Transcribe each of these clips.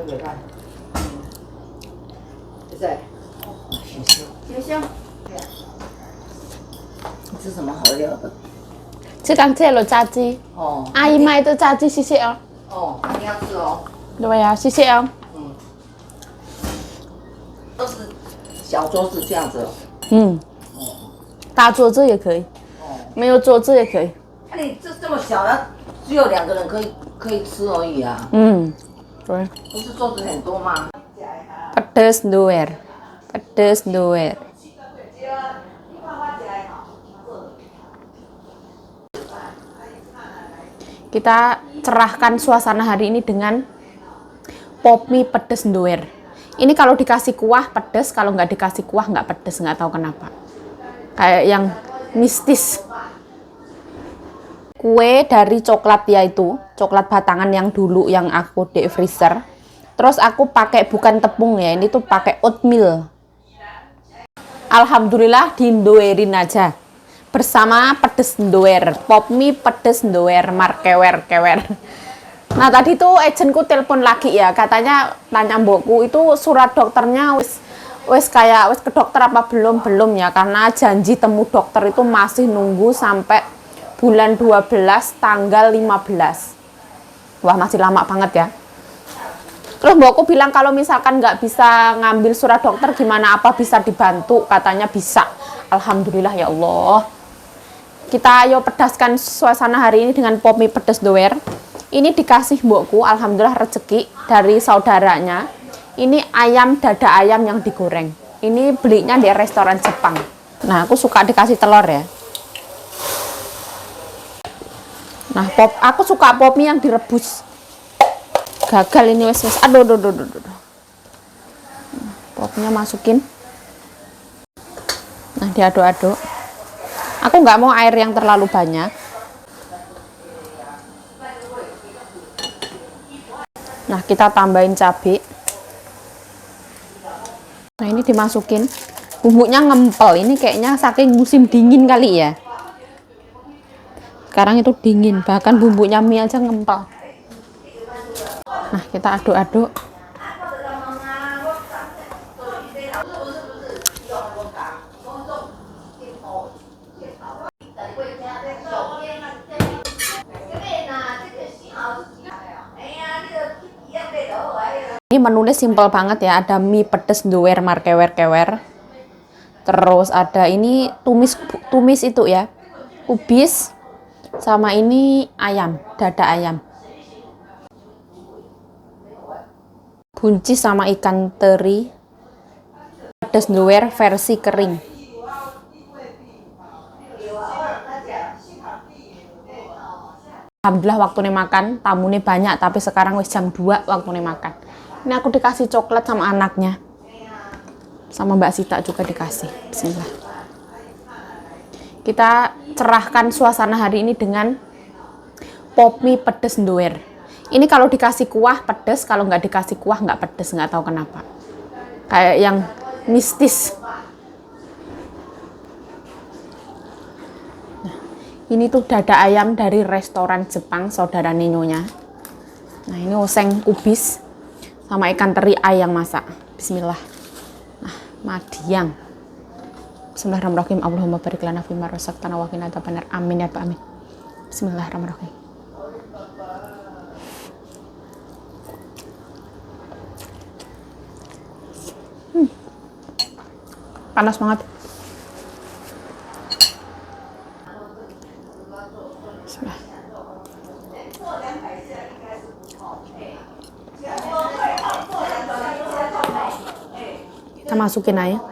给看。在，谢谢。谢谢。这是什么好料的？这刚才有炸鸡。哦。阿姨买的炸鸡，谢谢哦。哦，你要吃哦。对呀，谢谢哦。嗯。都是小桌子这样子。嗯。大桌子也可以。哦。没有桌子也可以。那你这么小的，只有2个人可以吃而已啊。嗯，对。不是桌子很多吗？Pedas doer, pedas doer. Kita cerahkan suasana hari ini dengan pop mie pedas doer. Ini kalau dikasih kuah pedas, kalau nggak dikasih kuah nggak pedas, nggak tahu kenapa. Kayak yang mistis. Kue dari coklat, yaitu coklat batangan yang dulu yang aku di freezer. Terus aku pakai bukan tepung ya, ini tuh pakai oatmeal. Alhamdulillah dindoerin aja. Bersama pedes doer, pop mie pedes doer, markewer-kewer. Nah tadi tuh agentku telepon lagi ya, katanya tanya mbokku itu surat dokternya wis ke dokter apa belum ya, karena janji temu dokter itu masih nunggu sampai bulan 12 tanggal 15. Wah masih lama banget ya. Terus mbokku bilang kalau misalkan nggak bisa ngambil surat dokter gimana, apa bisa dibantu, katanya bisa. Alhamdulillah ya Allah. Kita ayo pedaskan suasana hari ini dengan pop mie pedas doer. Ini dikasih mbokku, alhamdulillah rezeki dari saudaranya. Ini ayam, dada ayam yang digoreng. Ini belinya di restoran Jepang. Nah, aku suka dikasih telur ya. Nah, aku suka pop mie yang direbus. Gagal ini wes. Aduh. Popnya masukin. Nah, diaduk-aduk. Aku nggak mau air yang terlalu banyak. Nah, kita tambahin cabai. Nah, ini dimasukin. Bumbunya ngempel. Ini kayaknya saking musim dingin kali ya. Sekarang itu dingin, bahkan bumbunya mie aja ngempel. Nah, kita aduk-aduk. Ini menunya simpel banget ya, ada mie pedes doer markewer-kewer. Terus ada ini tumis itu ya, kubis, sama ini ayam, dada ayam. Buncis sama ikan teri. Pedes doer versi kering. Alhamdulillah waktu nih makan, tamunya banyak, tapi sekarang wis jam 2 waktu nih makan. Ini aku dikasih coklat sama anaknya. Sama Mbak Sita juga dikasih. Bismillah. Kita cerahkan suasana hari ini dengan pop mie pedes doer. Ini kalau dikasih kuah pedes, kalau nggak dikasih kuah nggak pedes, nggak tahu kenapa. Kayak yang mistis. Nah, ini tuh dada ayam dari restoran Jepang, saudara Ninyonya. Nah, ini oseng kubis sama ikan teri ayam masak. Bismillah. Nah, madiang. Bismillahirrahmanirrahim. Allahumma barik lana fima razaqtana wa qina adzabannar. Amin ya Pak, amin. Bismillahirrahmanirrahim. Panas banget. Bismillah. Kita masukin aja.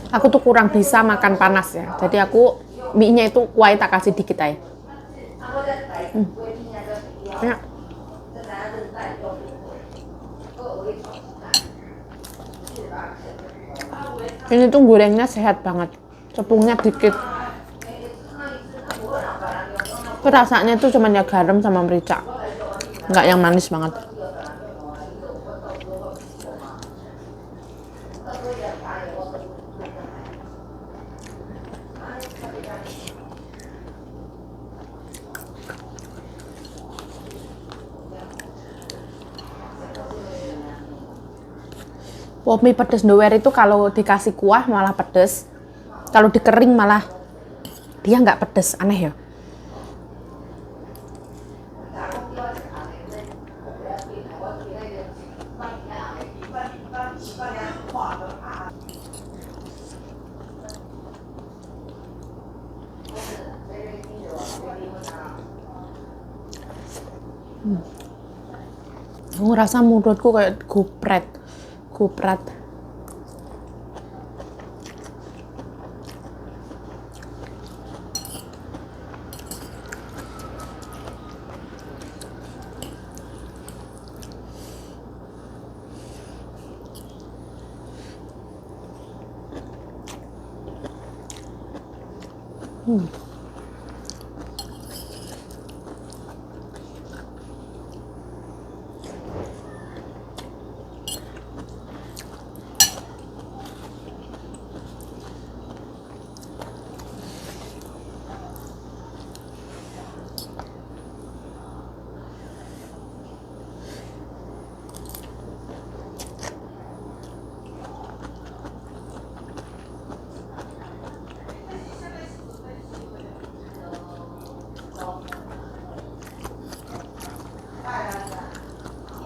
Aku tuh kurang bisa makan panas ya. Jadi aku mie-nya itu kuahnya tak kasih dikit aja. Ya. Ini tuh gorengnya sehat banget. Tepungnya dikit. Rasanya tuh cuman ya garam sama merica. Nggak yang manis banget. Pop mie pedes doer itu kalau dikasih kuah malah pedes, kalau dikering malah dia nggak pedes, aneh ya. Aku ngerasa mulutku kayak gupret.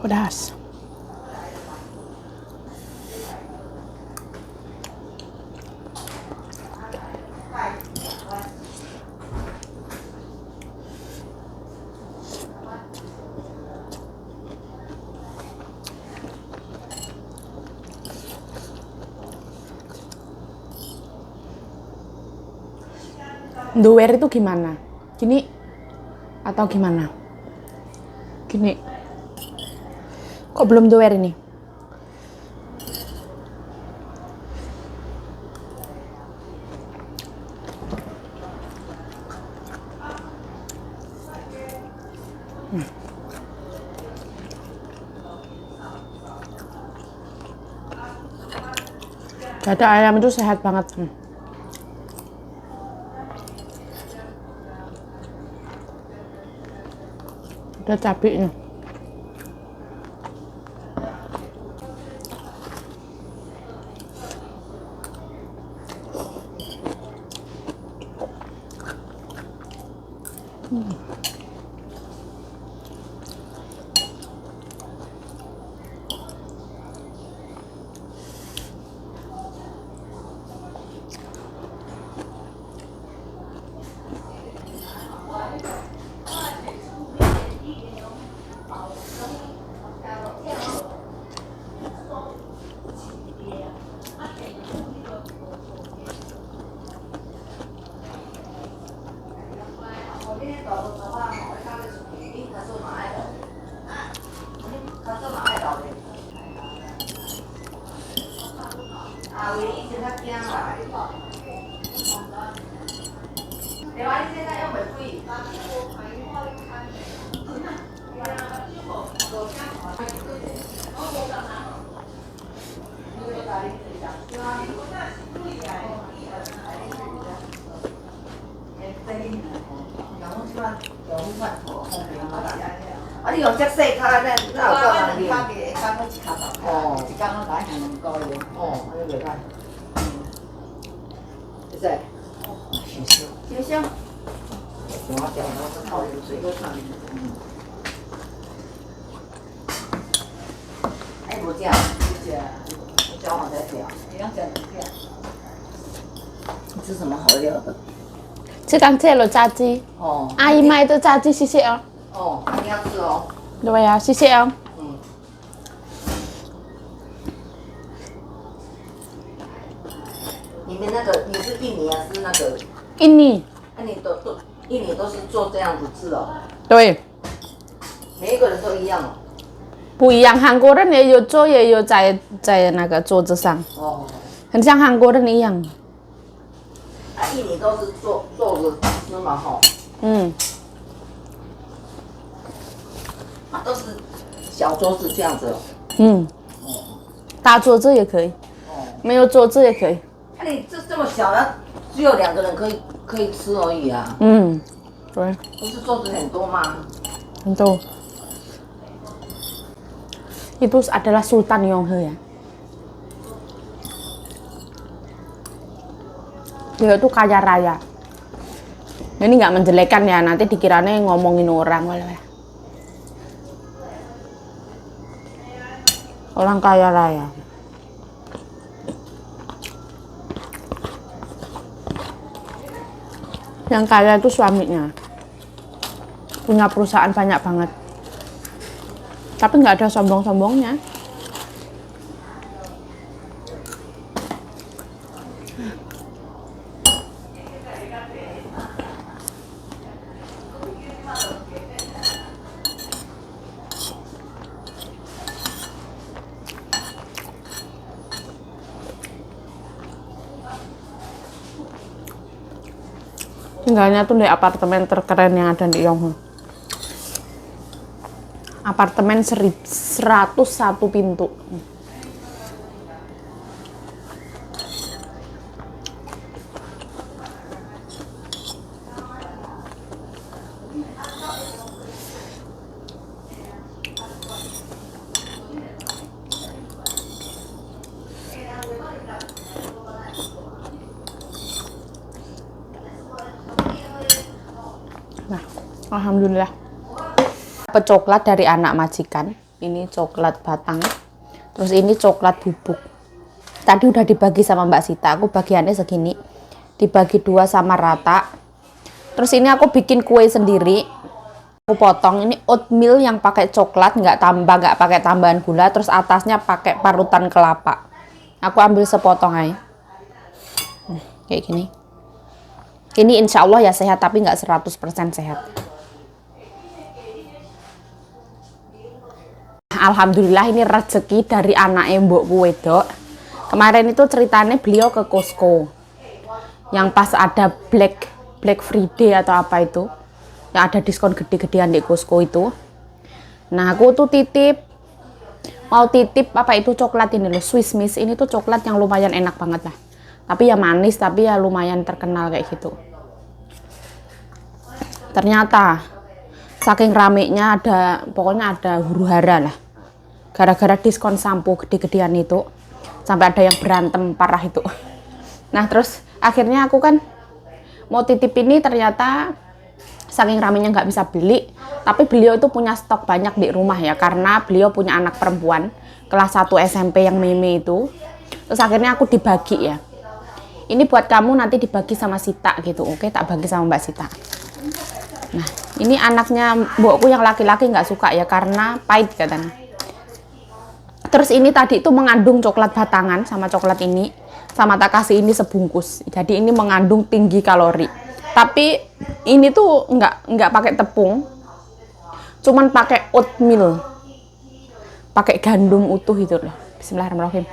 Pedas. Doer itu gimana? Gini atau gimana? Gini. Kok belum doer ini? Dada ayam itu sehat banget. Ada cabenya. 아니 영책 세 카라는 나가你看给刚刚去看到，就刚刚来还能高一点。 아니 왜 가? 세. 行行，行行。我讲到是靠流水的上面。哎，我讲，我讲好在讲，你要讲一遍。你吃什么好料的？ 지강채로 짜지. 아이마이도 짜지 시세요. 你要吃哦。 뭐야 시세요. 你个， Ini 一年都是做这样子吃哦， 对， 每一个人都一样哦。 不一样，韩国人也有做，也有在那个桌子上， 哦， 很像韩国人一样。 一年都是做着吃嘛吼， 都是小桌子这样子哦。 大桌子也可以， 没有桌子也可以。 那你这么小，只有2个人可以吃而已啊， 对， 不是桌子很多吗？ Itu. Itu adalah Sultan Yonghe ya. Dia itu kaya raya. Ini nggak menjelekan ya, nanti dikiranya ngomongin orang. Orang kaya raya. Yang kaya itu suaminya. Punya perusahaan banyak banget. Tapi nggak ada sombong-sombongnya. Tinggalnya tuh di apartemen terkeren yang ada di Yonghe. Apartemen 101 pintu. Nah, alhamdulillah. Dapat coklat dari anak majikan. Ini coklat batang. Terus ini coklat bubuk. Tadi udah dibagi sama Mbak Sita. Aku bagiannya segini. Dibagi 2 sama rata. Terus ini aku bikin kue sendiri. Aku potong. Ini oatmeal yang pakai coklat, nggak pakai tambahan gula. Terus atasnya pakai parutan kelapa. Aku ambil sepotong aja. Kayak gini. Ini insya Allah ya sehat, tapi nggak 100% sehat. Alhamdulillah ini rezeki dari anaknya mbokku wedok. Kemarin itu ceritanya beliau ke Costco. Yang pas ada Black Friday atau apa itu. Yang ada diskon gede-gedean di Costco itu. Nah aku tuh mau titip apa itu coklat ini loh, Swiss Miss. Ini tuh coklat yang lumayan enak banget lah. Tapi ya manis, tapi ya lumayan terkenal kayak gitu. Ternyata saking ramenya pokoknya ada huru-hara lah. Gara-gara diskon sampo gede-gedean itu. Sampai ada yang berantem parah itu. Nah terus akhirnya aku kan mau titip ini, ternyata saking ramenya nggak bisa beli. Tapi beliau itu punya stok banyak di rumah ya. Karena beliau punya anak perempuan kelas 1 SMP yang meme itu. Terus akhirnya aku dibagi ya. Ini buat kamu, nanti dibagi sama Sita gitu. Oke, tak bagi sama Mbak Sita. Nah, ini anaknya mbokku yang laki-laki nggak suka ya, karena pahit katanya. Terus ini tadi itu mengandung coklat batangan sama coklat ini. Sama tak kasih ini sebungkus. Jadi ini mengandung tinggi kalori. Tapi ini tuh nggak pakai tepung. Cuman pakai oatmeal. Pakai gandum utuh itu loh. Bismillahirrahmanirrahim.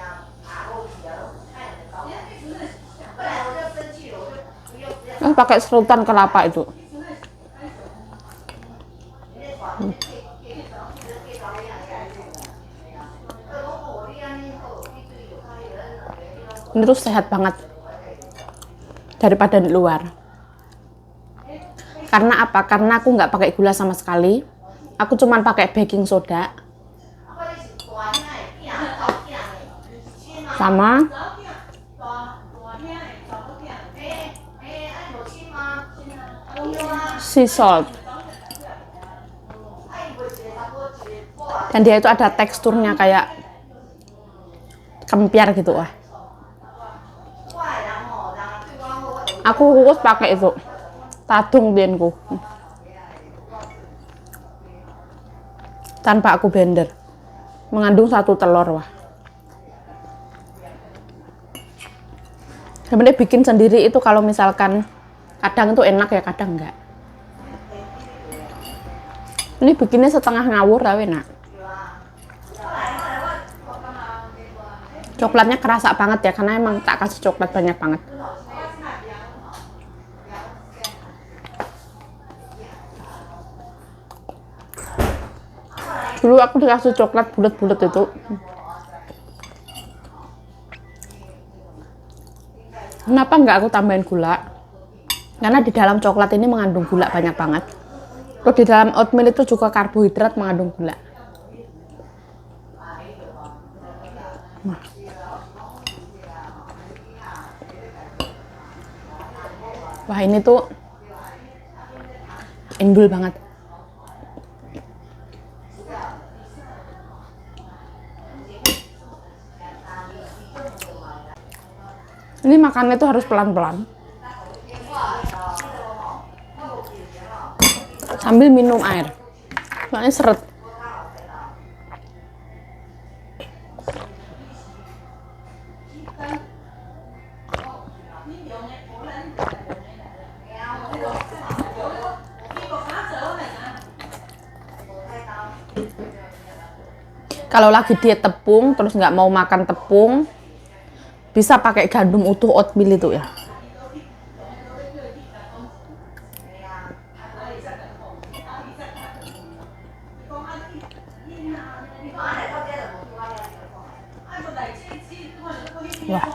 Pakai serutan kelapa itu. Ini tuh sehat banget daripada di luar. Karena apa? Karena aku nggak pakai gula sama sekali. Aku cuman pakai baking soda sama sea salt. Dan dia itu ada teksturnya kayak kempiar gitu wah. Aku kukus pakai itu tadung bienku tanpa aku blender, mengandung 1 telur wah. Sebenarnya bikin sendiri itu kalau misalkan kadang itu enak ya, kadang enggak. Ini bikinnya setengah ngawur tapi enak. Coklatnya kerasa banget ya, karena emang tak kasih coklat banyak banget. Dulu aku dikasih coklat bulat-bulat itu. Kenapa nggak aku tambahin gula? Karena di dalam coklat ini mengandung gula banyak banget. Terus di dalam oatmeal itu juga karbohidrat mengandung gula. Wah, ini tuh endul banget. Ini makannya tuh harus pelan-pelan. Sambil minum air. Soalnya seret. Kalau lagi diet tepung, terus nggak mau makan tepung, bisa pakai gandum utuh oatmeal itu ya. Wah.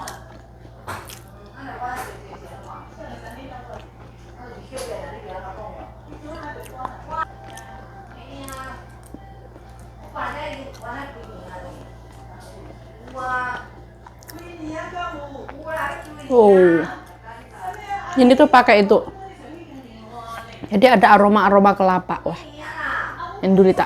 Oh, ini tuh pakai itu. Jadi ada aroma kelapa. Wah, endulita.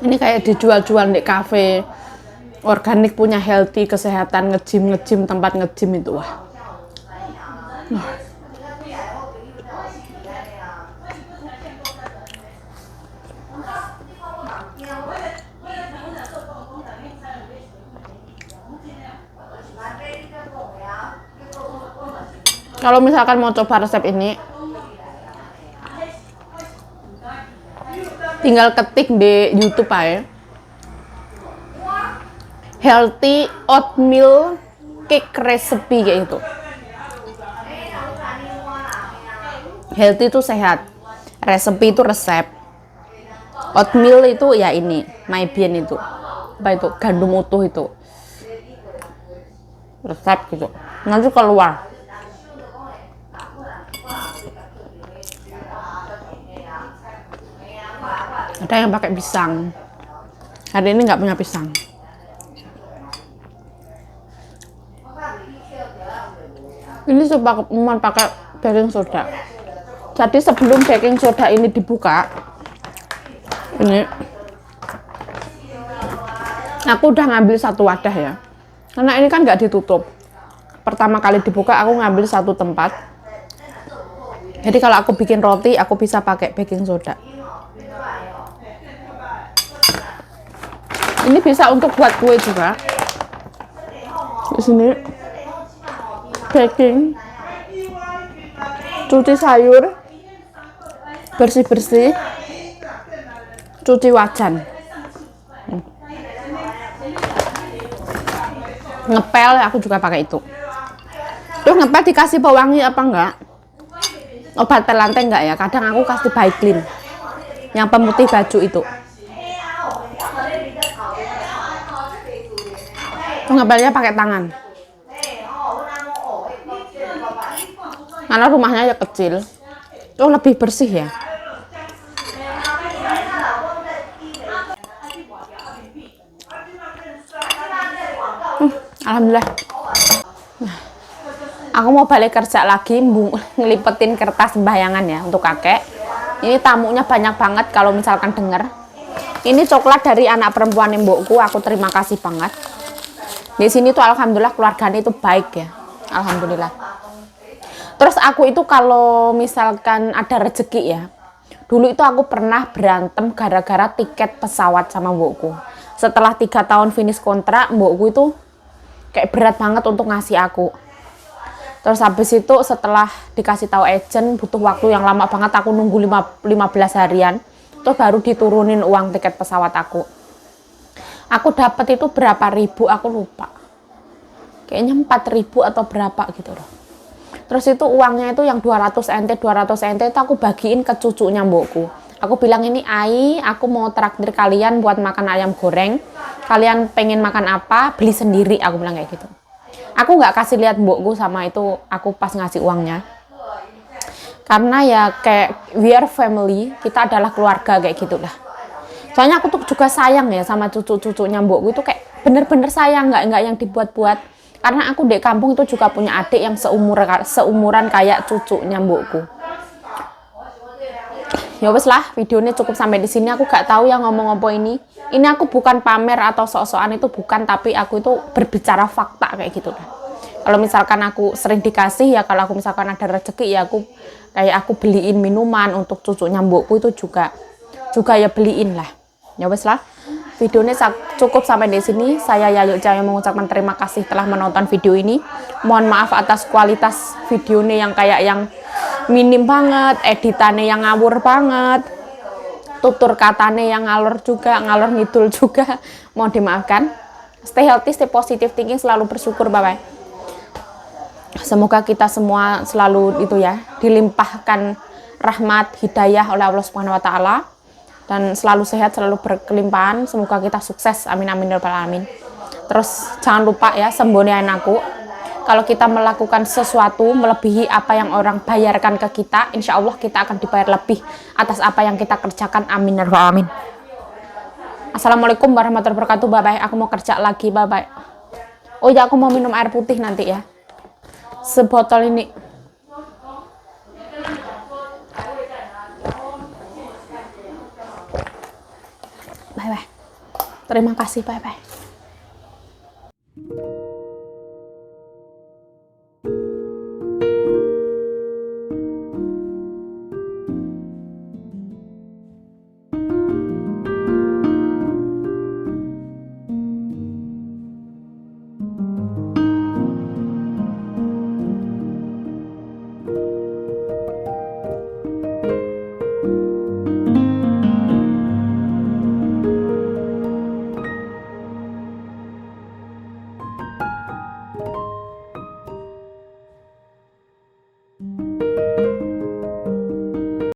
Ini kayak dijual-jual di kafe organik, punya healthy, kesehatan, nge-gym tempat nge-gym itu. Wah. Kalau misalkan mau coba resep ini, tinggal ketik di YouTube aja. Healthy oatmeal cake recipe kayak gitu. Healthy itu sehat, recipe itu resep, oatmeal itu ya ini, Mybian itu, apa itu, gandum utuh itu, resep gitu. Nanti keluar. Ada yang pakai pisang. Hari ini nggak punya pisang. Ini cuma pakai baking soda. Jadi sebelum baking soda ini dibuka, ini aku udah ngambil satu wadah ya. Karena ini kan nggak ditutup. Pertama kali dibuka aku ngambil satu tempat. Jadi kalau aku bikin roti, aku bisa pakai baking soda. Ini bisa untuk buat kue juga. Di sini baking, cuci sayur, bersih-bersih, cuci wajan. Ngepel aku juga pakai itu. Terus ngepel dikasih pewangi apa enggak? Obat pel lantai enggak ya? Kadang aku kasih By Clean yang pemutih baju itu. Ngepelnya pakai tangan. Karena rumahnya ya kecil. Tuh lebih bersih ya. Alhamdulillah. Nah, aku mau balik kerja lagi, ngelipetin kertas sembayangan ya untuk kakek. Ini tamunya banyak banget kalau misalkan denger. Ini coklat dari anak perempuan mbokku, aku terima kasih banget. Di sini tuh alhamdulillah keluarganya itu baik ya. Alhamdulillah. Terus aku itu kalau misalkan ada rezeki ya, dulu itu aku pernah berantem gara-gara tiket pesawat sama mbokku. Setelah 3 tahun finish kontrak, mbokku itu kayak berat banget untuk ngasih aku. Terus habis itu setelah dikasih tahu agent butuh waktu yang lama banget, aku nunggu 15 harian. Terus baru diturunin uang tiket pesawat aku. Aku dapat itu berapa ribu aku lupa. Kayaknya 4.000 atau berapa gitu loh. Terus itu uangnya itu yang 200 NT itu aku bagiin ke cucunya mbokku. Aku bilang ini aku mau traktir kalian buat makan ayam goreng. Kalian pengen makan apa, beli sendiri, aku bilang kayak gitu. Aku nggak kasih lihat mbokku sama itu aku pas ngasih uangnya. Karena ya kayak we are family, kita adalah keluarga kayak gitu lah. Soalnya aku tuh juga sayang ya sama cucu-cucunya mbokku itu kayak bener-bener sayang, nggak yang dibuat-buat. Karena aku di kampung itu juga punya adik yang seumuran kayak cucunya mbokku. Ya wes lah, videonya cukup sampai di sini. Aku gak tahu yang ngomong-ngomong ini. Ini aku bukan pamer atau sok-sokan, itu bukan, tapi aku itu berbicara fakta kayak gitu lah. Kalau misalkan aku sering dikasih ya, kalau aku misalkan ada rezeki ya aku beliin minuman untuk cucunya mbokku itu juga ya beliin lah. Ya wes lah. Videonya cukup sampai di sini. Saya Yayu Cahyo mengucapkan terima kasih telah menonton video ini. Mohon maaf atas kualitas videonya yang kayak yang minim banget, editannya yang ngawur banget, tutur katanya yang ngalor ngidul juga. Mohon dimaafkan. Stay healthy, stay positive thinking, selalu bersyukur, bye-bye. Semoga kita semua selalu itu ya, dilimpahkan rahmat, hidayah oleh Allah Subhanahu wa taala. Dan selalu sehat, selalu berkelimpahan. Semoga kita sukses. Amin amin ya rabbal alamin. Terus jangan lupa ya, sembonian aku. Kalau kita melakukan sesuatu melebihi apa yang orang bayarkan ke kita, insya Allah kita akan dibayar lebih atas apa yang kita kerjakan. Amin ya rabbal alamin. Assalamualaikum warahmatullahi wabarakatuh. Bye bye. Aku mau kerja lagi. Bye bye. Oh ya, aku mau minum air putih nanti ya. Sebotol ini. Bye bye. Terima kasih. Bye bye.